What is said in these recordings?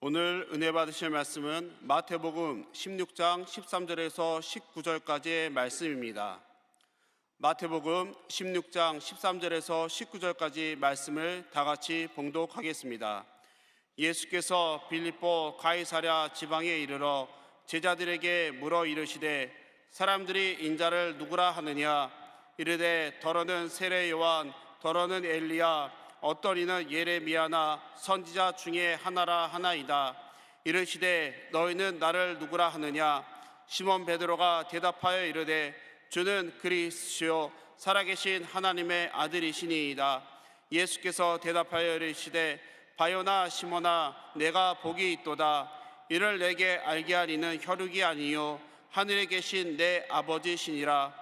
오늘 은혜 받으실 말씀은 마태복음 16장 13절에서 19절까지의 말씀입니다. 마태복음 16장 13절에서 19절까지 말씀을 다 같이 봉독하겠습니다. 예수께서 빌립보 가이사랴 지방에 이르러 제자들에게 물어 이르시되 사람들이 인자를 누구라 하느냐? 이르되 더러는 세례 요한, 더러는 엘리야, 어떤 이는 예레미야나 선지자 중에 하나라 하나이다. 이르시되 너희는 나를 누구라 하느냐? 시몬 베드로가 대답하여 이르되 주는 그리스도시요 살아계신 하나님의 아들이시니이다. 예수께서 대답하여 이르시되 바요나 시몬아, 내가 복이 있도다. 이를 내게 알게 하리는 혈육이 아니요 하늘에 계신 내 아버지시니라.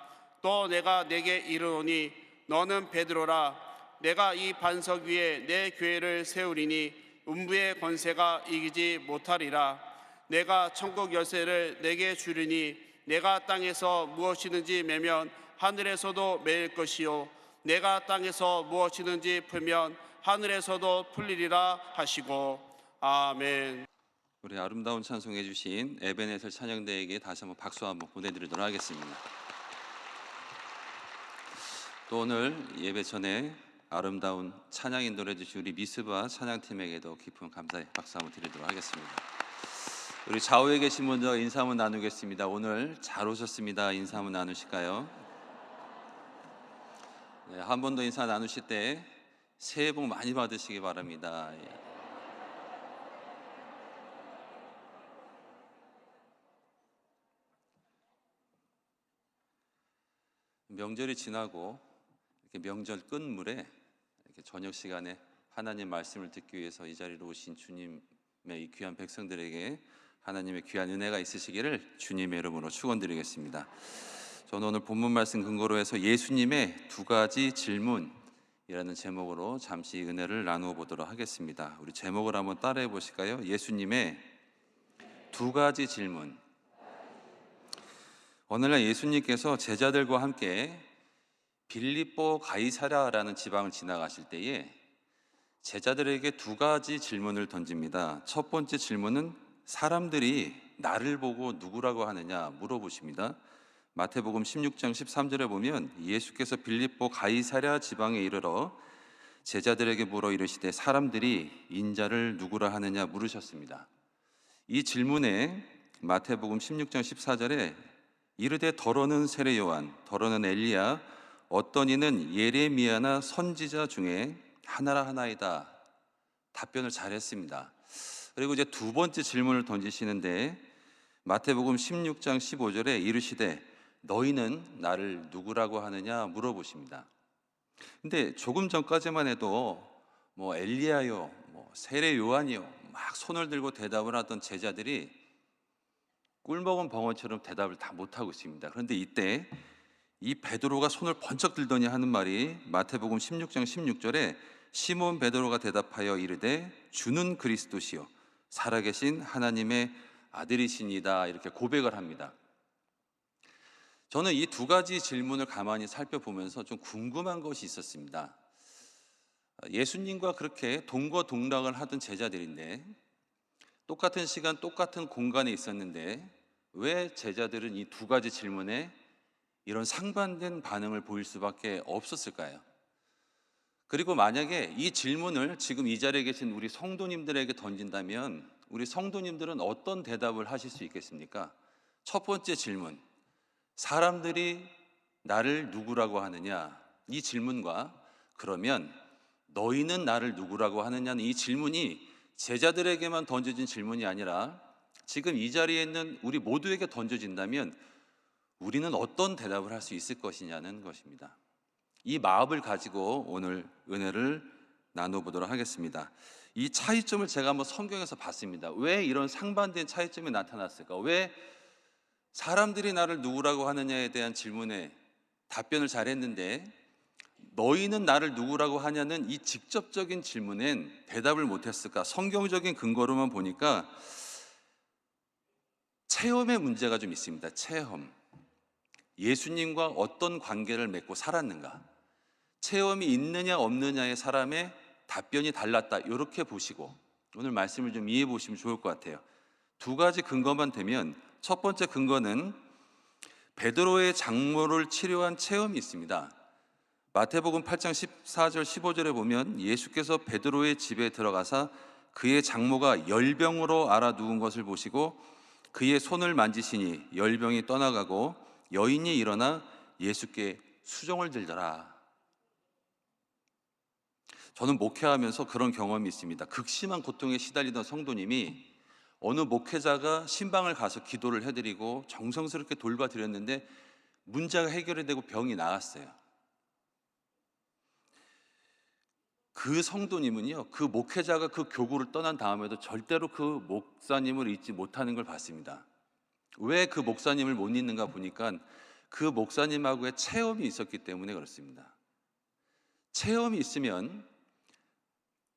또 내가 내게 이르노니 너는 베드로라. 내가 이 반석 위에 내 교회를 세우리니 음부의 권세가 이기지 못하리라. 내가 천국 열쇠를 내게 주리니 내가 땅에서 무엇이든지 매면 하늘에서도 매일 것이요 내가 땅에서 무엇이든지 풀면 하늘에서도 풀리리라 하시고. 아멘. 우리 아름다운 찬송해 주신 에베네셀 찬양대에게 다시 한번 박수 한번 보내드리도록 하겠습니다. 또 오늘 예배 전에 아름다운 찬양 인도해 주신 우리 미스바 찬양팀에게도 깊은 감사의 박수 한번 드리도록 하겠습니다. 우리 좌우에 계신 분들 인사 한번 나누겠습니다. 오늘 잘 오셨습니다. 인사 한번 나누실까요? 네, 한 번 더 인사 나누실 때 새해 복 많이 받으시기 바랍니다. 명절이 지나고 이렇게 명절 끝물에 이렇게 저녁 시간에 하나님 말씀을 듣기 위해서 이 자리로 오신 주님의 이 귀한 백성들에게 하나님의 귀한 은혜가 있으시기를 주님의 이름으로 축원드리겠습니다. 저는 오늘 본문 말씀 근거로 해서 예수님의 두 가지 질문이라는 제목으로 잠시 은혜를 나누어 보도록 하겠습니다. 우리 제목을 한번 따라해 보실까요? 예수님의 두 가지 질문. 오늘날 예수님께서 제자들과 함께 빌립보 가이사랴라는 지방을 지나가실 때에 제자들에게 두 가지 질문을 던집니다. 첫 번째 질문은 사람들이 나를 보고 누구라고 하느냐 물어보십니다. 마태복음 16장 13절에 보면 예수께서 빌립보 가이사랴 지방에 이르러 제자들에게 물어 이르시되 사람들이 인자를 누구라 하느냐 물으셨습니다. 이 질문에 마태복음 16장 14절에 이르되 더러는 세례 요한, 더러는 엘리야, 어떤 이는 예레미야나 선지자 중에 하나라 하나이다. 답변을 잘했습니다. 그리고 이제 두 번째 질문을 던지시는데 마태복음 16장 15절에 이르시되 너희는 나를 누구라고 하느냐 물어보십니다. 근데 조금 전까지만 해도 뭐 엘리야요, 뭐 세례 요한이요 막 손을 들고 대답을 하던 제자들이 꿀먹은 벙어처럼 대답을 다 못하고 있습니다. 그런데 이때 이 베드로가 손을 번쩍 들더니 하는 말이 마태복음 16장 16절에 시몬 베드로가 대답하여 이르되 주는 그리스도시요 살아계신 하나님의 아들이시니다 이렇게 고백을 합니다. 저는 이 두 가지 질문을 가만히 살펴보면서 좀 궁금한 것이 있었습니다. 예수님과 그렇게 동거동락을 하던 제자들인데 똑같은 시간 똑같은 공간에 있었는데 왜 제자들은 이 두 가지 질문에 이런 상반된 반응을 보일 수밖에 없었을까요? 그리고 만약에 이 질문을 지금 이 자리에 계신 우리 성도님들에게 던진다면 우리 성도님들은 어떤 대답을 하실 수 있겠습니까? 첫 번째 질문, 사람들이 나를 누구라고 하느냐? 이 질문과 그러면 너희는 나를 누구라고 하느냐는 이 질문이 제자들에게만 던져진 질문이 아니라 지금 이 자리에 있는 우리 모두에게 던져진다면 우리는 어떤 대답을 할 수 있을 것이냐는 것입니다. 이 마음을 가지고 오늘 은혜를 나눠보도록 하겠습니다. 이 차이점을 제가 한번 성경에서 봤습니다. 왜 이런 상반된 차이점이 나타났을까? 왜 사람들이 나를 누구라고 하느냐에 대한 질문에 답변을 잘했는데 너희는 나를 누구라고 하냐는 이 직접적인 질문엔 대답을 못했을까? 성경적인 근거로만 보니까 체험의 문제가 좀 있습니다. 체험. 예수님과 어떤 관계를 맺고 살았는가? 체험이 있느냐 없느냐의 사람의 답변이 달랐다 이렇게 보시고 오늘 말씀을 좀 이해해 보시면 좋을 것 같아요. 두 가지 근거만 되면, 첫 번째 근거는 베드로의 장모를 치료한 체험이 있습니다. 마태복음 8장 14절 15절에 보면 예수께서 베드로의 집에 들어가사 그의 장모가 열병으로 앓아 누운 것을 보시고 그의 손을 만지시니 열병이 떠나가고 여인이 일어나 예수께 수종을 들더라. 저는 목회하면서 그런 경험이 있습니다. 극심한 고통에 시달리던 성도님이 어느 목회자가 신방을 가서 기도를 해드리고 정성스럽게 돌봐드렸는데 문제가 해결이 되고 병이 나았어요. 그 성도님은요, 그 목회자가 그 교구를 떠난 다음에도 절대로 그 목사님을 잊지 못하는 걸 봤습니다. 왜 그 목사님을 못 잊는가 보니까 그 목사님하고의 체험이 있었기 때문에 그렇습니다. 체험이 있으면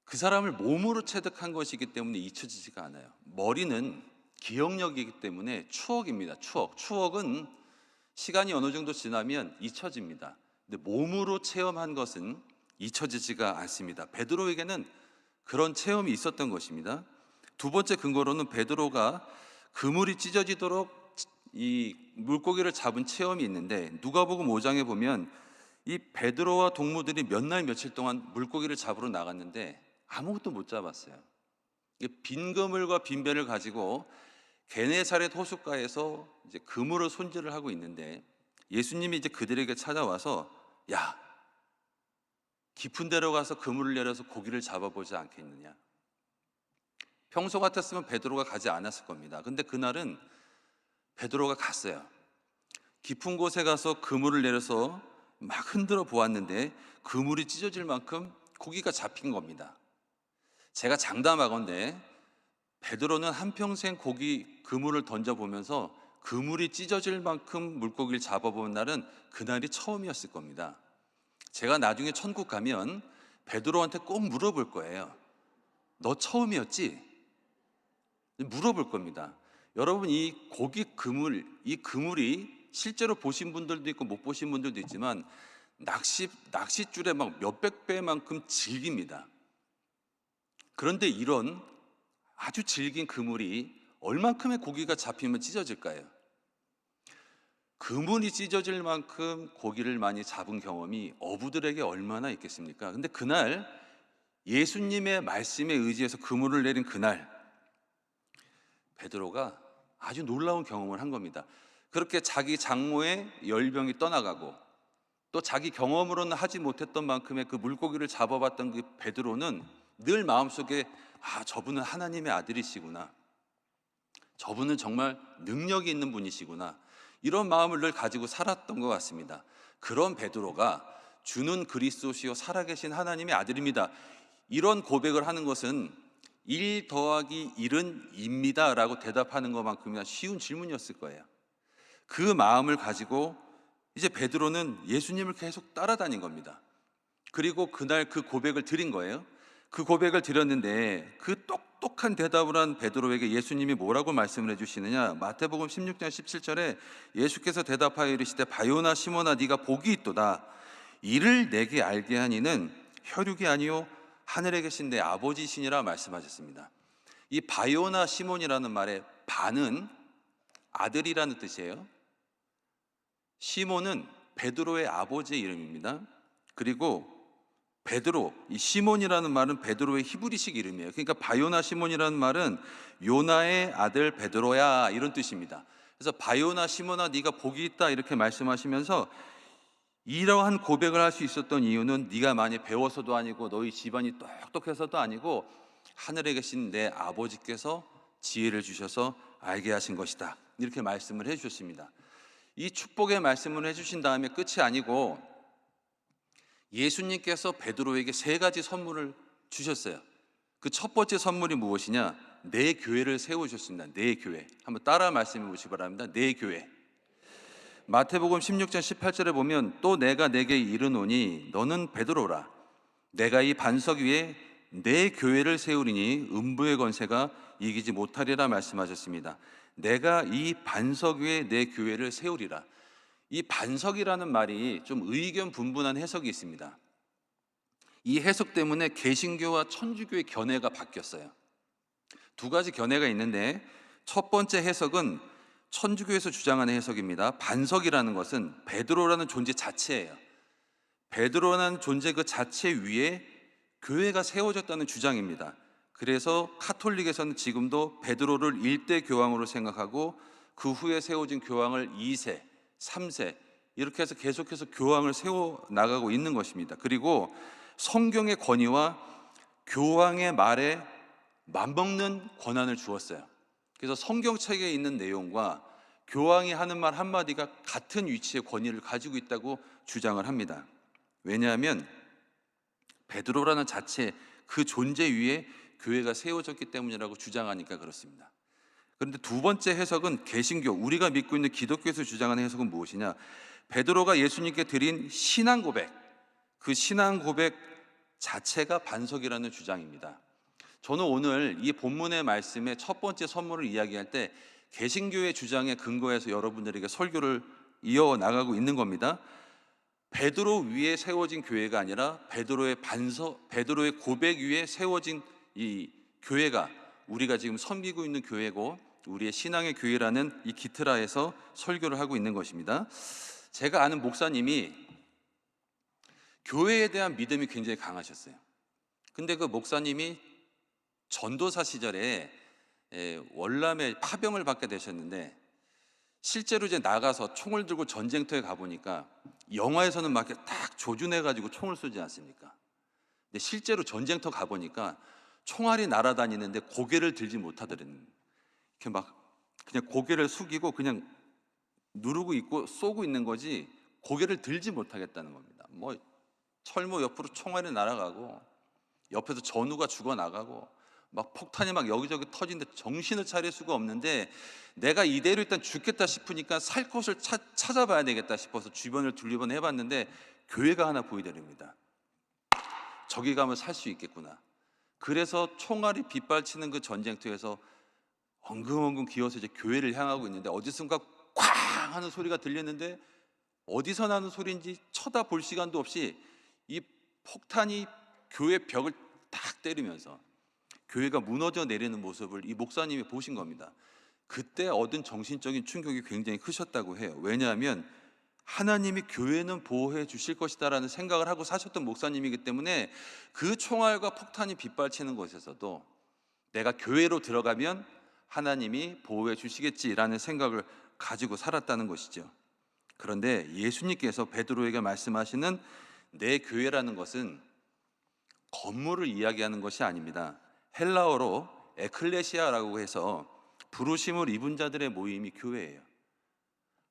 그 사람을 몸으로 체득한 것이기 때문에 잊혀지지가 않아요. 머리는 기억력이기 때문에 추억입니다. 추억은 시간이 어느 정도 지나면 잊혀집니다. 근데 몸으로 체험한 것은 잊혀지지가 않습니다. 베드로에게는 그런 체험이 있었던 것입니다. 두 번째 근거로는 베드로가 그물이 찢어지도록 이 물고기를 잡은 체험이 있는데, 누가복음 5장에 보면 이 베드로와 동무들이 몇 날 며칠 동안 물고기를 잡으러 나갔는데 아무것도 못 잡았어요. 빈 그물과 빈 배를 가지고 게네사렛 호숫가에서 이제 그물을 손질을 하고 있는데 예수님이 이제 그들에게 찾아와서, 야, 깊은 데로 가서 그물을 내려서 고기를 잡아보지 않겠느냐. 평소 같았으면 베드로가 가지 않았을 겁니다. 근데 그날은 베드로가 갔어요. 깊은 곳에 가서 그물을 내려서 막 흔들어 보았는데 그물이 찢어질 만큼 고기가 잡힌 겁니다. 제가 장담하건대 베드로는 한평생 고기 그물을 던져보면서 그물이 찢어질 만큼 물고기를 잡아본 날은 그날이 처음이었을 겁니다. 제가 나중에 천국 가면 베드로한테 꼭 물어볼 거예요. 너 처음이었지? 물어볼 겁니다. 여러분, 이 고기 그물, 이 그물이 실제로 보신 분들도 있고 못 보신 분들도 있지만 낚싯줄에 막 몇백 배만큼 질깁니다. 그런데 이런 아주 질긴 그물이 얼만큼의 고기가 잡히면 찢어질까요? 그물이 찢어질 만큼 고기를 많이 잡은 경험이 어부들에게 얼마나 있겠습니까? 근데 그날 예수님의 말씀에 의지해서 그물을 내린 그날 베드로가 아주 놀라운 경험을 한 겁니다. 그렇게 자기 장모의 열병이 떠나가고 또 자기 경험으로는 하지 못했던 만큼의 그 물고기를 잡아봤던 그 베드로는 늘 마음속에, 저분은 하나님의 아들이시구나, 저분은 정말 능력이 있는 분이시구나, 이런 마음을 늘 가지고 살았던 것 같습니다. 그런 베드로가 주는 그리스도시요 살아계신 하나님의 아들입니다, 이런 고백을 하는 것은 1 더하기 1은 2입니다 라고 대답하는 것만큼이나 쉬운 질문이었을 거예요. 그 마음을 가지고 이제 베드로는 예수님을 계속 따라다닌 겁니다. 그리고 그날 그 고백을 드린 거예요. 그 고백을 드렸는데 그 똑똑한 대답을 한 베드로에게 예수님이 뭐라고 말씀을 해주시느냐. 마태복음 16장 17절에 예수께서 대답하여 이르시되 바요나 시몬아 네가 복이 있도다. 이를 내게 알게 하니는 혈육이 아니요 하늘에 계신 내 아버지시니라 말씀하셨습니다. 이 바요나 시몬이라는 말의 바는 아들이라는 뜻이에요. 시몬은 베드로의 아버지의 이름입니다. 그리고 베드로, 이 시몬이라는 말은 베드로의 히브리식 이름이에요. 그러니까 바요나 시몬이라는 말은 요나의 아들 베드로야, 이런 뜻입니다. 그래서 바요나 시몬아 네가 복이 있다 이렇게 말씀하시면서 이러한 고백을 할 수 있었던 이유는 네가 많이 배워서도 아니고 너희 집안이 똑똑해서도 아니고 하늘에 계신 내 아버지께서 지혜를 주셔서 알게 하신 것이다, 이렇게 말씀을 해주셨습니다. 이 축복의 말씀을 해주신 다음에 끝이 아니고 예수님께서 베드로에게 3가지 선물을 주셨어요. 그 첫 번째 선물이 무엇이냐? 내 교회를 세우셨습니다. 내 교회. 한번 따라 말씀해 보시기 바랍니다. 내 교회. 마태복음 16장 18절에 보면 또 내가 내게 이르노니 너는 베드로라. 내가 이 반석 위에 내 교회를 세우리니 음부의 권세가 이기지 못하리라 말씀하셨습니다. 내가 이 반석 위에 내 교회를 세우리라. 이 반석이라는 말이 좀 의견 분분한 해석이 있습니다. 이 해석 때문에 개신교와 천주교의 견해가 바뀌었어요. 두 가지 견해가 있는데, 첫 번째 해석은 천주교에서 주장하는 해석입니다. 반석이라는 것은 베드로라는 존재 자체예요. 베드로라는 존재 그 자체 위에 교회가 세워졌다는 주장입니다. 그래서 카톨릭에서는 지금도 베드로를 일대 교황으로 생각하고 그 후에 세워진 교황을 2세, 3세 이렇게 해서 계속해서 교황을 세워 나가고 있는 것입니다. 그리고 성경의 권위와 교황의 말에 맞먹는 권한을 주었어요. 그래서 성경책에 있는 내용과 교황이 하는 말 한마디가 같은 위치의 권위를 가지고 있다고 주장을 합니다. 왜냐하면 베드로라는 자체 그 존재 위에 교회가 세워졌기 때문이라고 주장하니까 그렇습니다. 그런데 두 번째 해석은 개신교, 우리가 믿고 있는 기독교에서 주장하는 해석은 무엇이냐? 베드로가 예수님께 드린 신앙 고백, 그 신앙 고백 자체가 반석이라는 주장입니다. 저는 오늘 이 본문의 말씀의 첫 번째 선물을 이야기할 때 개신교의 주장에 근거해서 여러분들에게 설교를 이어나가고 있는 겁니다. 베드로 위에 세워진 교회가 아니라 베드로의 반석, 베드로의 고백 위에 세워진 이 교회가 우리가 지금 섬기고 있는 교회고 우리의 신앙의 교회라는 이 기트라에서 설교를 하고 있는 것입니다. 제가 아는 목사님이 교회에 대한 믿음이 굉장히 강하셨어요. 근데 그 목사님이 전도사 시절에 월남에 파병을 받게 되셨는데, 실제로 이제 나가서 총을 들고 전쟁터에 가보니까 영화에서는 막 이렇게 딱 조준해가지고 총을 쏘지 않습니까? 근데 실제로 전쟁터 가보니까 총알이 날아다니는데 고개를 들지 못하더라는, 이렇게 막 그냥 고개를 숙이고 그냥 누르고 있고 쏘고 있는 거지 고개를 들지 못하겠다는 겁니다. 뭐 철모 옆으로 총알이 날아가고 옆에서 전우가 죽어나가고 막 폭탄이 막 여기저기 터지는데 정신을 차릴 수가 없는데, 내가 이대로 일단 죽겠다 싶으니까 살 곳을 찾아봐야 되겠다 싶어서 주변을 둘러본 해봤는데 교회가 하나 보이더랍니다. 저기 가면 살 수 있겠구나. 그래서 총알이 빗발치는 그 전쟁터에서 엉금엉금 기어서 이제 교회를 향하고 있는데, 어디선가 쾅 하는 소리가 들렸는데 어디서 나는 소리인지 쳐다볼 시간도 없이 이 폭탄이 교회 벽을 딱 때리면서 교회가 무너져 내리는 모습을 이 목사님이 보신 겁니다. 그때 얻은 정신적인 충격이 굉장히 크셨다고 해요. 왜냐하면 하나님이 교회는 보호해 주실 것이다라는 생각을 하고 사셨던 목사님이기 때문에 그 총알과 폭탄이 빗발치는 곳에서도 내가 교회로 들어가면 하나님이 보호해 주시겠지라는 생각을 가지고 살았다는 것이죠. 그런데 예수님께서 베드로에게 말씀하시는 내 교회라는 것은 건물을 이야기하는 것이 아닙니다. 헬라어로 에클레시아라고 해서 부르심을 입은 자들의 모임이 교회예요.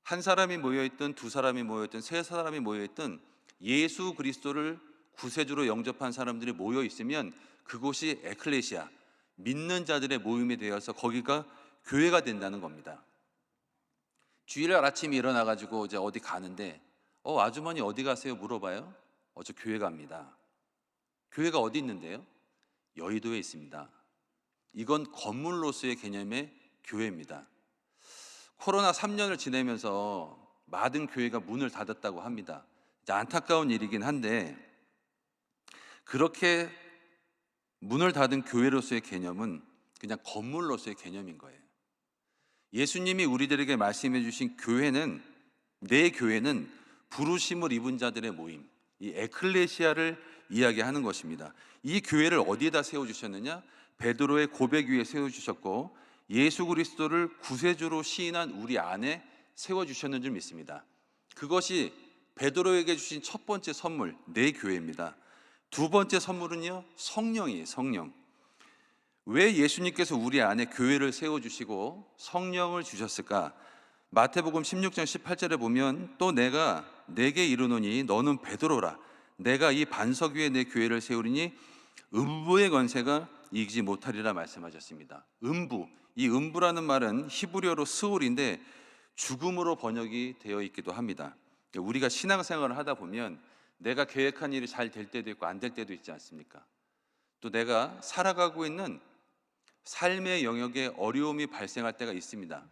한 사람이 모여있든 두 사람이 모여있든 세 사람이 모여있든 예수 그리스도를 구세주로 영접한 사람들이 모여있으면 그곳이 에클레시아, 믿는 자들의 모임이 되어서 거기가 교회가 된다는 겁니다. 주일날 아침에 일어나가지고 이제 어디 가는데 아주머니 어디 가세요? 물어봐요. 저 교회 갑니다. 교회가 어디 있는데요? 여의도에 있습니다. 이건 건물로서의 개념의 교회입니다. 코로나 3년을 지내면서 많은 교회가 문을 닫았다고 합니다. 이제 안타까운 일이긴 한데, 그렇게 문을 닫은 교회로서의 개념은 그냥 건물로서의 개념인 거예요. 예수님이 우리들에게 말씀해 주신 교회는, 내 교회는 부르심을 입은 자들의 모임, 이 에클레시아를 이야기하는 것입니다. 이 교회를 어디에다 세워주셨느냐? 베드로의 고백 위에 세워주셨고 예수 그리스도를 구세주로 시인한 우리 안에 세워주셨는 줄 믿습니다. 그것이 베드로에게 주신 첫 번째 선물, 내 교회입니다. 두 번째 선물은요, 성령이에요. 성령. 왜 예수님께서 우리 안에 교회를 세워주시고 성령을 주셨을까? 마태복음 16장 18절에 보면 또 내가 내게 이르노니 너는 베드로라. 내가 이 반석 위에 내 교회를 세우리니 음부의 권세가 이기지 못하리라 말씀하셨습니다. 음부, 이 음부라는 말은 히브리어로 스올인데 죽음으로 번역이 되어 있기도 합니다. 우리가 신앙생활을 하다 보면 내가 계획한 일이 잘 될 때도 있고 안 될 때도 있지 않습니까? 또 내가 살아가고 있는 삶의 영역에 어려움이 발생할 때가 있습니다.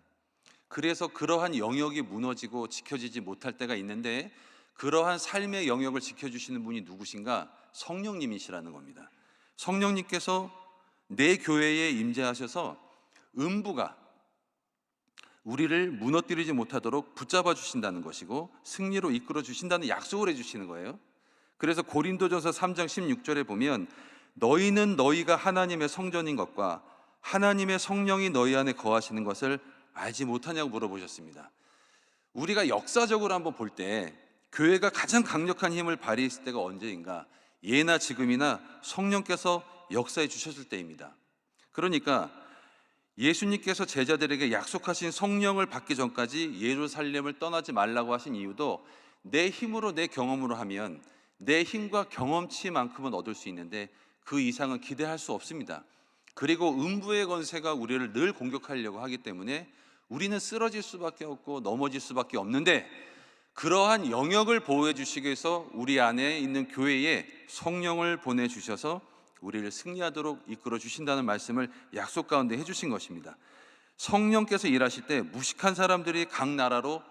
그래서 그러한 영역이 무너지고 지켜지지 못할 때가 있는데, 그러한 삶의 영역을 지켜주시는 분이 누구신가? 성령님이시라는 겁니다. 성령님께서 내 교회에 임재하셔서 음부가 우리를 무너뜨리지 못하도록 붙잡아 주신다는 것이고 승리로 이끌어 주신다는 약속을 해주시는 거예요. 그래서 고린도전서 3장 16절에 보면 너희는 너희가 하나님의 성전인 것과 하나님의 성령이 너희 안에 거하시는 것을 알지 못하냐고 물어보셨습니다. 우리가 역사적으로 한번 볼 때 교회가 가장 강력한 힘을 발휘했을 때가 언제인가? 예나 지금이나 성령께서 역사해 주셨을 때입니다. 그러니까 예수님께서 제자들에게 약속하신 성령을 받기 전까지 예루살렘을 떠나지 말라고 하신 이유도 내 힘으로 내 경험으로 하면 내 힘과 경험치만큼은 얻을 수 있는데 그 이상은 기대할 수 없습니다. 그리고 음부의 권세가 우리를 늘 공격하려고 하기 때문에 우리는 쓰러질 수밖에 없고 넘어질 수밖에 없는데 그러한 영역을 보호해 주시기 위해서 우리 안에 있는 교회에 성령을 보내주셔서 우리를 승리하도록 이끌어 주신다는 말씀을 약속 가운데 해주신 것입니다. 성령께서 일하실 때 무식한 사람들이 각 나라로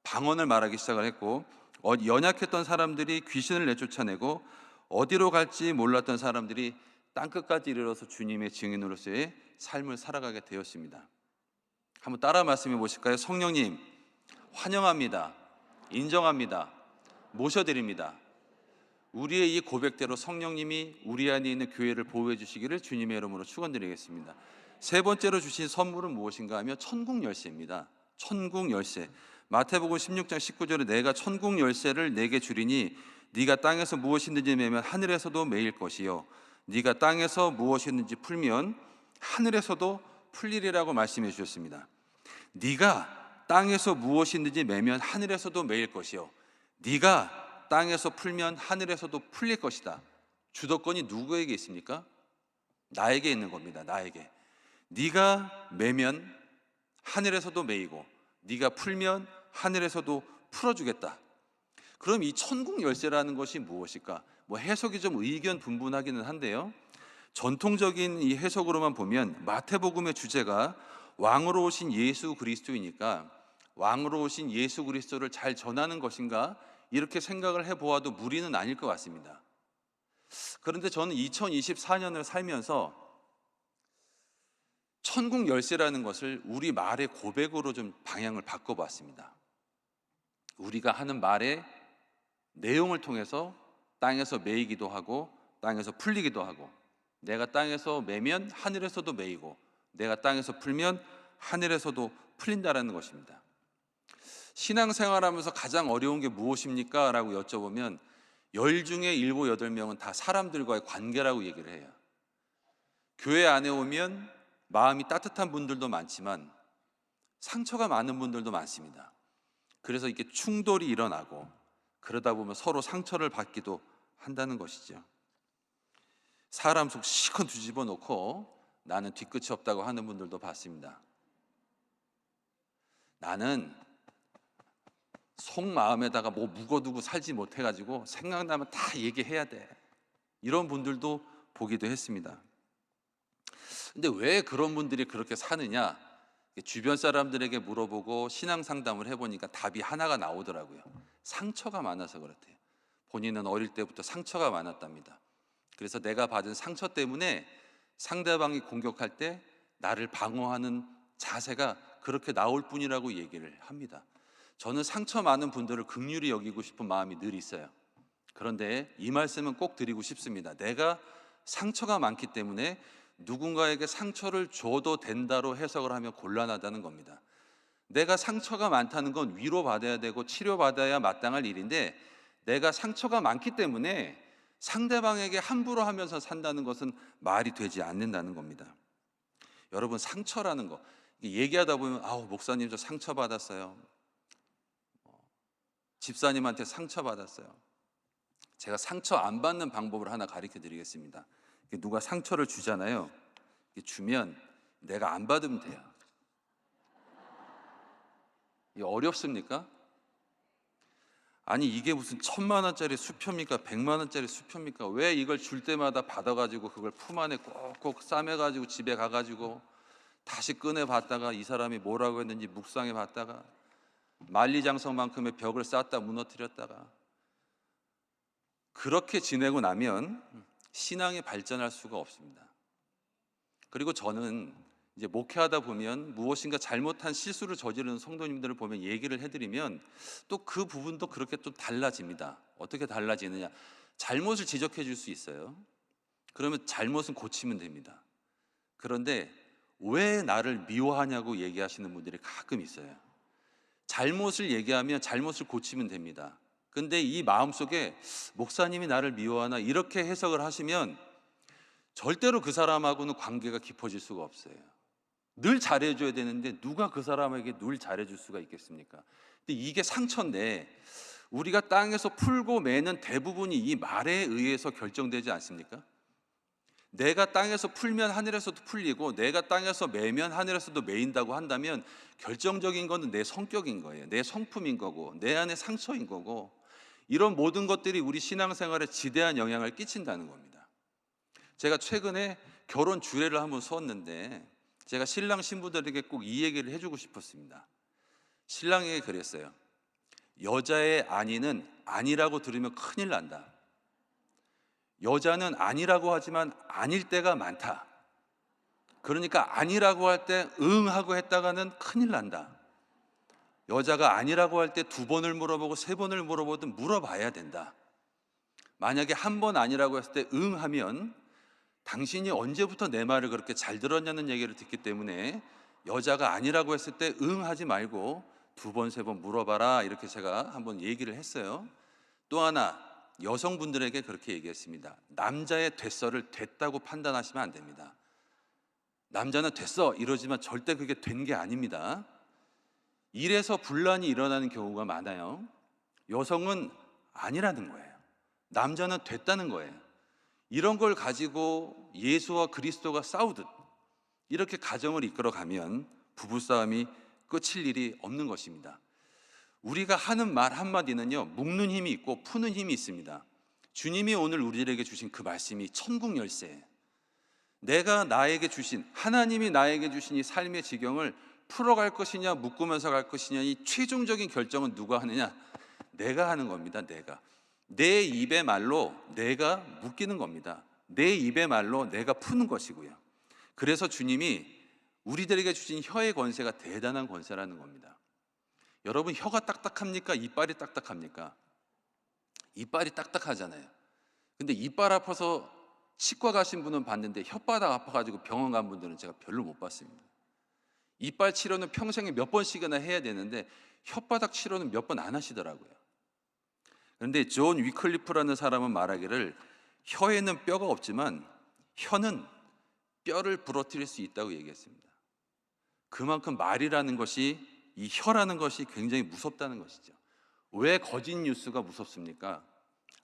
방언을 말하기 시작을 했고 연약했던 사람들이 귀신을 내쫓아내고 어디로 갈지 몰랐던 사람들이 땅끝까지 이르러서 주님의 증인으로서의 삶을 살아가게 되었습니다. 한번 따라 말씀해 보실까요? 성령님 환영합니다. 인정합니다. 모셔드립니다. 우리의 이 고백대로 성령님이 우리 안에 있는 교회를 보호해 주시기를 주님의 이름으로 축원드리겠습니다. 세 번째로 주신 선물은 무엇인가 하면 천국 열쇠입니다. 천국 열쇠. 마태복음 16장 19절에 내가 천국 열쇠를 내게 주리니 네가 땅에서 무엇이든지 매면 하늘에서도 매일 것이요 네가 땅에서 무엇이든지 풀면 하늘에서도 풀리리라고 말씀해 주셨습니다. 네가 땅에서 무엇이든지 매면 하늘에서도 매일 것이요 네가 땅에서 풀면 하늘에서도 풀릴 것이다. 주도권이 누구에게 있습니까? 나에게 있는 겁니다. 나에게. 네가 매면 하늘에서도 매이고 네가 풀면 하늘에서도 풀어주겠다. 그럼 이 천국 열쇠라는 것이 무엇일까? 해석이 좀 의견 분분하기는 한데요, 전통적인 이 해석으로만 보면 마태복음의 주제가 왕으로 오신 예수 그리스도이니까 왕으로 오신 예수 그리스도를 잘 전하는 것인가 이렇게 생각을 해보아도 무리는 아닐 것 같습니다. 그런데 저는 2024년을 살면서 천국 열쇠라는 것을 우리 말의 고백으로 좀 방향을 바꿔봤습니다. 우리가 하는 말의 내용을 통해서 땅에서 매이기도 하고 땅에서 풀리기도 하고 내가 땅에서 매면 하늘에서도 매이고 내가 땅에서 풀면 하늘에서도 풀린다라는 것입니다. 신앙생활하면서 가장 어려운 게 무엇입니까? 라고 여쭤보면 10 중에 7, 8명은 다 사람들과의 관계라고 얘기를 해요. 교회 안에 오면 마음이 따뜻한 분들도 많지만 상처가 많은 분들도 많습니다. 그래서 이렇게 충돌이 일어나고 그러다 보면 서로 상처를 받기도 한다는 것이죠. 사람 속 시컷 뒤집어 놓고 나는 뒤끝이 없다고 하는 분들도 봤습니다. 나는 속마음에다가 묵어두고 살지 못해가지고 생각나면 다 얘기해야 돼, 이런 분들도 보기도 했습니다. 근데 왜 그런 분들이 그렇게 사느냐, 주변 사람들에게 물어보고 신앙 상담을 해보니까 답이 하나가 나오더라고요. 상처가 많아서 그렇대요. 본인은 어릴 때부터 상처가 많았답니다. 그래서 내가 받은 상처 때문에 상대방이 공격할 때 나를 방어하는 자세가 그렇게 나올 뿐이라고 얘기를 합니다. 저는 상처 많은 분들을 긍휼히 여기고 싶은 마음이 늘 있어요. 그런데 이 말씀은 꼭 드리고 싶습니다. 내가 상처가 많기 때문에 누군가에게 상처를 줘도 된다로 해석을 하면 곤란하다는 겁니다. 내가 상처가 많다는 건 위로받아야 되고 치료받아야 마땅할 일인데 내가 상처가 많기 때문에 상대방에게 함부로 하면서 산다는 것은 말이 되지 않는다는 겁니다. 여러분, 상처라는 거 얘기하다 보면 목사님 저 상처받았어요, 집사님한테 상처받았어요. 제가 상처 안 받는 방법을 하나 가르쳐 드리겠습니다. 누가 상처를 주잖아요. 주면 내가 안 받으면 돼요. 이게 어렵습니까? 아니 이게 무슨 1000만 원짜리 수표입니까? 100만 원짜리 수표입니까? 왜 이걸 줄 때마다 받아가지고 그걸 품 안에 꼭꼭 싸매가지고 집에 가가지고 다시 꺼내봤다가 이 사람이 뭐라고 했는지 묵상해봤다가 만리장성만큼의 벽을 쌓다 무너뜨렸다가 그렇게 지내고 나면 신앙이 발전할 수가 없습니다. 그리고 저는 이제 목회하다 보면 무엇인가 잘못한 실수를 저지르는 성도님들을 보면 얘기를 해드리면 또 그 부분도 그렇게 또 달라집니다. 어떻게 달라지느냐? 잘못을 지적해 줄 수 있어요. 그러면 잘못은 고치면 됩니다. 그런데 왜 나를 미워하냐고 얘기하시는 분들이 가끔 있어요. 잘못을 얘기하면 잘못을 고치면 됩니다. 근데 이 마음속에 목사님이 나를 미워하나 이렇게 해석을 하시면 절대로 그 사람하고는 관계가 깊어질 수가 없어요. 늘 잘해줘야 되는데 누가 그 사람에게 늘 잘해줄 수가 있겠습니까? 근데 이게 상처인데 우리가 땅에서 풀고 매는 대부분이 이 말에 의해서 결정되지 않습니까? 내가 땅에서 풀면 하늘에서도 풀리고 내가 땅에서 매면 하늘에서도 매인다고 한다면 결정적인 것은 내 성격인 거예요. 내 성품인 거고 내 안에 상처인 거고 이런 모든 것들이 우리 신앙생활에 지대한 영향을 끼친다는 겁니다. 제가 최근에 결혼 주례를 한번 서었는데 제가 신랑 신부들에게 꼭 이 얘기를 해주고 싶었습니다. 신랑에게 그랬어요. 여자의 아니는 아니라고 들으면 큰일 난다. 여자는 아니라고 하지만 아닐 때가 많다. 그러니까 아니라고 할 때 응 하고 했다가는 큰일 난다. 여자가 아니라고 할 때 2번을 물어보고 3번을 물어보든 물어봐야 된다. 만약에 한 번 아니라고 했을 때 응 하면 당신이 언제부터 내 말을 그렇게 잘 들었냐는 얘기를 듣기 때문에 여자가 아니라고 했을 때 응 하지 말고 2번, 3번 물어봐라 이렇게 제가 한번 얘기를 했어요. 또 하나 여성분들에게 그렇게 얘기했습니다. 남자의 됐어를 됐다고 판단하시면 안 됩니다. 남자는 됐어 이러지만 절대 그게 된 게 아닙니다. 이래서 분란이 일어나는 경우가 많아요. 여성은 아니라는 거예요. 남자는 됐다는 거예요. 이런 걸 가지고 예수와 그리스도가 싸우듯 이렇게 가정을 이끌어가면 부부싸움이 끝일 일이 없는 것입니다. 우리가 하는 말 한마디는요, 묶는 힘이 있고 푸는 힘이 있습니다. 주님이 오늘 우리들에게 주신 그 말씀이 천국 열쇠예요. 내가 나에게 주신, 하나님이 나에게 주신 이 삶의 지경을 풀어갈 것이냐 묶으면서 갈 것이냐 이 최종적인 결정은 누가 하느냐? 내가 하는 겁니다. 내 입의 말로 내가 묶이는 겁니다. 내 입의 말로 내가 푸는 것이고요. 그래서 주님이 우리들에게 주신 혀의 권세가 대단한 권세라는 겁니다. 여러분 혀가 딱딱합니까? 이빨이 딱딱합니까? 이빨이 딱딱하잖아요. 근데 이빨 아파서 치과 가신 분은 봤는데 혓바닥 아파가지고 병원 간 분들은 제가 별로 못 봤습니다. 이빨 치료는 평생에 몇 번씩이나 해야 되는데 혓바닥 치료는 몇 번 안 하시더라고요. 그런데 존 위클리프라는 사람은 말하기를 혀에는 뼈가 없지만 혀는 뼈를 부러뜨릴 수 있다고 얘기했습니다. 그만큼 말이라는 것이 이 혀라는 것이 굉장히 무섭다는 것이죠. 왜 거짓 뉴스가 무섭습니까?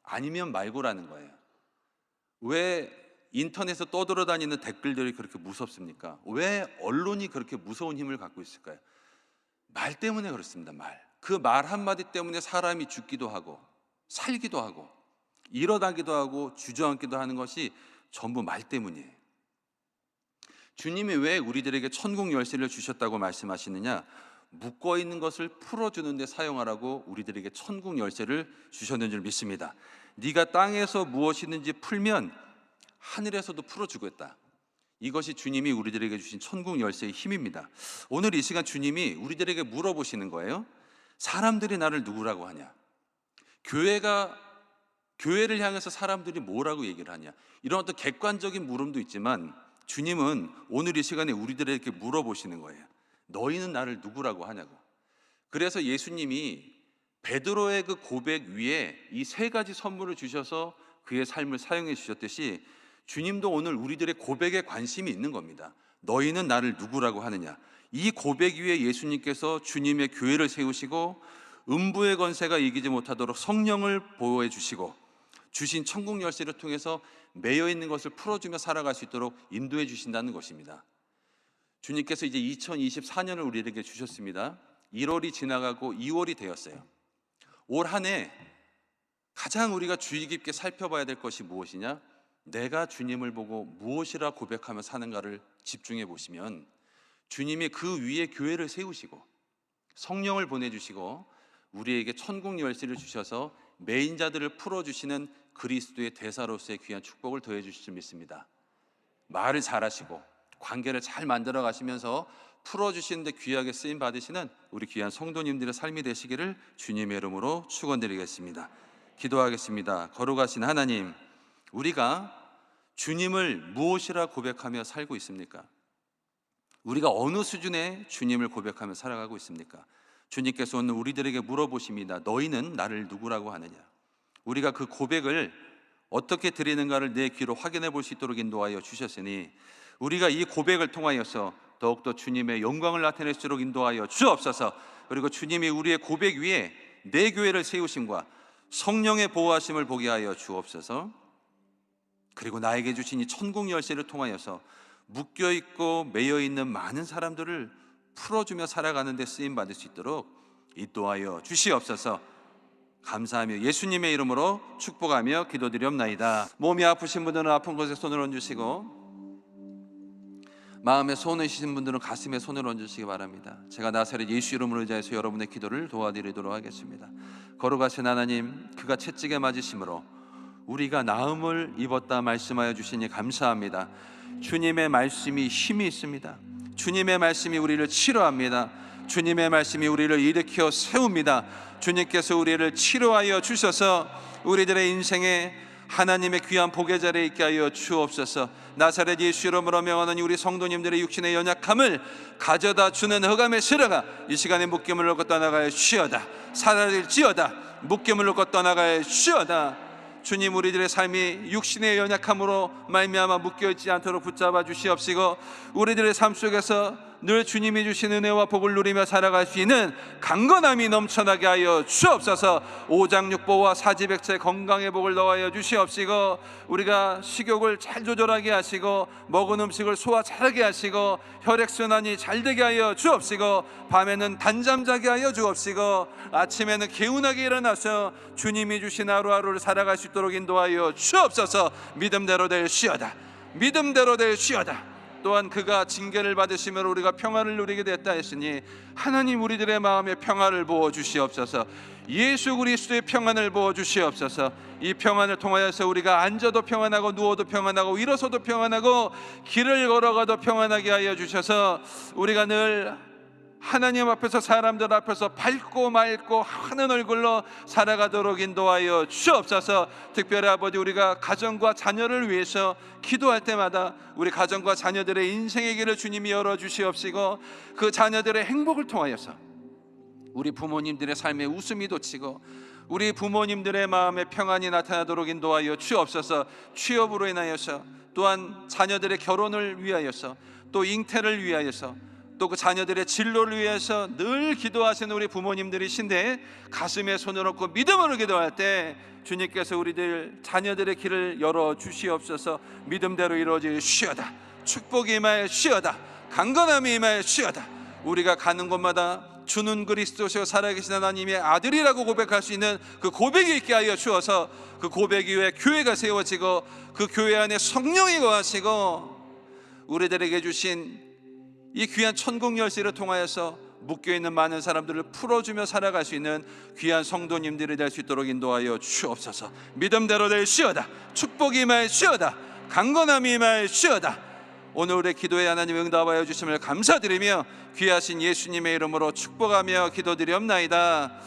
아니면 말고라는 거예요. 왜 인터넷에 떠돌아다니는 댓글들이 그렇게 무섭습니까? 왜 언론이 그렇게 무서운 힘을 갖고 있을까요? 말 때문에 그렇습니다. 그 말 한마디 때문에 사람이 죽기도 하고 살기도 하고 일어나기도 하고 주저앉기도 하는 것이 전부 말 때문이에요. 주님이 왜 우리들에게 천국 열쇠를 주셨다고 말씀하시느냐? 묶어 있는 것을 풀어주는 데 사용하라고 우리들에게 천국 열쇠를 주셨는 줄 믿습니다. 네가 땅에서 무엇이든지 풀면 하늘에서도 풀어주겠다. 이것이 주님이 우리들에게 주신 천국 열쇠의 힘입니다. 오늘 이 시간 주님이 우리들에게 물어보시는 거예요. 사람들이 나를 누구라고 하냐? 교회를 향해서 사람들이 뭐라고 얘기를 하냐? 이런 어떤 객관적인 물음도 있지만 주님은 오늘 이 시간에 우리들에게 물어보시는 거예요. 너희는 나를 누구라고 하냐고. 그래서 예수님이 베드로의 그 고백 위에 이 3가지 선물을 주셔서 그의 삶을 사용해 주셨듯이 주님도 오늘 우리들의 고백에 관심이 있는 겁니다. 너희는 나를 누구라고 하느냐? 이 고백 위에 예수님께서 주님의 교회를 세우시고 음부의 권세가 이기지 못하도록 성령을 보호해 주시고 주신 천국 열쇠를 통해서 매여 있는 것을 풀어주며 살아갈 수 있도록 인도해 주신다는 것입니다. 주님께서 이제 2024년을 우리에게 주셨습니다. 1월이 지나가고 2월이 되었어요. 올 한 해 가장 우리가 주의 깊게 살펴봐야 될 것이 무엇이냐? 내가 주님을 보고 무엇이라 고백하며 사는가를 집중해 보시면 주님이 그 위에 교회를 세우시고 성령을 보내주시고 우리에게 천국 열쇠를 주셔서 매인 자들을 풀어주시는 그리스도의 대사로서의 귀한 축복을 더해 주실 줄 믿습니다. 말을 잘하시고 관계를 잘 만들어 가시면서 풀어주시는데 귀하게 쓰임 받으시는 우리 귀한 성도님들의 삶이 되시기를 주님의 이름으로 축원드리겠습니다. 기도하겠습니다. 거룩하신 하나님, 우리가 주님을 무엇이라 고백하며 살고 있습니까? 우리가 어느 수준의 주님을 고백하며 살아가고 있습니까? 주님께서 오늘 우리들에게 물어보십니다. 너희는 나를 누구라고 하느냐? 우리가 그 고백을 어떻게 드리는가를 내 귀로 확인해 볼 수 있도록 인도하여 주셨으니 우리가 이 고백을 통하여서 더욱더 주님의 영광을 나타낼 수 있도록 인도하여 주옵소서. 그리고 주님이 우리의 고백 위에 내 교회를 세우심과 성령의 보호하심을 보게 하여 주옵소서. 그리고 나에게 주신 이 천국 열쇠를 통하여서 묶여있고 매여있는 많은 사람들을 풀어주며 살아가는 데 쓰임받을 수 있도록 인도하여 주시옵소서. 감사하며 예수님의 이름으로 축복하며 기도드리옵나이다. 몸이 아프신 분들은 아픈 곳에 손을 얹으시고, 마음에 손으신 분들은 가슴에 손을 얹으시기 바랍니다. 제가 나사렛 예수 이름으로 의지해서 여러분의 기도를 도와드리도록 하겠습니다. 거룩하신 하나님, 그가 채찍에 맞으심으로 우리가 나음을 입었다 말씀하여 주시니 감사합니다. 주님의 말씀이 힘이 있습니다. 주님의 말씀이 우리를 치료합니다. 주님의 말씀이 우리를 일으켜 세웁니다. 주님께서 우리를 치료하여 주셔서 우리들의 인생에 하나님의 귀한 복의 자리에 있게 하여 주옵소서. 나사렛 예수 이름으로 명하는 우리 성도님들의 육신의 연약함을 가져다 주는 흑암의 세력아, 이 시간에 묶임을 놓고 떠나가야 쉬어다. 사라질지어다. 묶임을 놓고 떠나가야 쉬어다. 주님, 우리들의 삶이 육신의 연약함으로 말미암아 묶여있지 않도록 붙잡아 주시옵시고, 우리들의 삶 속에서 늘 주님이 주신 은혜와 복을 누리며 살아갈 수 있는 강건함이 넘쳐나게 하여 주옵소서. 오장육보와 사지백체 건강의 복을 넣어야 주시옵시고, 우리가 식욕을 잘 조절하게 하시고 먹은 음식을 소화 잘하게 하시고 혈액순환이 잘 되게 하여 주옵시고, 밤에는 단잠 자게 하여 주옵시고, 아침에는 개운하게 일어나서 주님이 주신 하루하루를 살아갈 수 있도록 인도하여 주옵소서. 믿음대로 될 시어다. 믿음대로 될 시어다. 또한 그가 징계를 받으시면 우리가 평안을 누리게 됐다 했으니 하나님, 우리들의 마음에 평안을 부어 주시옵소서. 예수 그리스도의 평안을 부어 주시옵소서. 이 평안을 통하여서 우리가 앉아도 평안하고 누워도 평안하고 일어서도 평안하고 길을 걸어가도 평안하게 하여 주셔서 우리가 늘 하나님 앞에서 사람들 앞에서 밝고 맑고 하는 얼굴로 살아가도록 인도하여 주옵소서. 특별히 아버지, 우리가 가정과 자녀를 위해서 기도할 때마다 우리 가정과 자녀들의 인생의 길을 주님이 열어주시옵시고, 그 자녀들의 행복을 통하여서 우리 부모님들의 삶에 웃음이 돋치고 우리 부모님들의 마음에 평안이 나타나도록 인도하여 주옵소서. 취업으로 인하여서, 또한 자녀들의 결혼을 위하여서, 또 잉태를 위하여서, 또 그 자녀들의 진로를 위해서 늘 기도하시는 우리 부모님들이신데, 가슴에 손을 얹고 믿음으로 기도할 때 주님께서 우리들 자녀들의 길을 열어 주시옵소서. 믿음대로 이루어질 쉬어다. 축복이 임하여 쉬어다. 강건함이 임하여 쉬어다. 우리가 가는 곳마다 주는 그리스도시요 살아계신 하나님의 아들이라고 고백할 수 있는 그 고백이 있게 하여 주어서, 그 고백 이후에 교회가 세워지고 그 교회 안에 성령이 거하시고 우리들에게 주신 이 귀한 천국 열쇠를 통하여서 묶여있는 많은 사람들을 풀어주며 살아갈 수 있는 귀한 성도님들이 될 수 있도록 인도하여 주옵소서. 믿음대로 될 시어다. 축복이 임할 시어다. 강건함이 임할 시어다. 오늘 우리의 기도에 하나님 응답하여 주심을 감사드리며 귀하신 예수님의 이름으로 축복하며 기도드리옵나이다.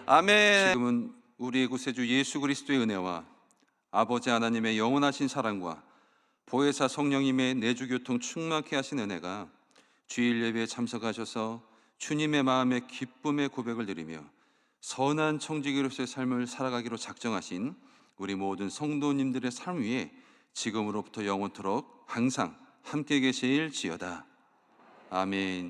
아멘. 지금은 우리의 구세주 예수 그리스도의 은혜와 아버지 하나님의 영원하신 사랑과 보혜사 성령님의 내주교통 충만케 하신 은혜가 주일 예배에 참석하셔서 주님의 마음에 기쁨의 고백을 드리며 선한 청지기로서의 삶을 살아가기로 작정하신 우리 모든 성도님들의 삶 위에 지금으로부터 영원토록 항상 함께 계실지어다. 아멘.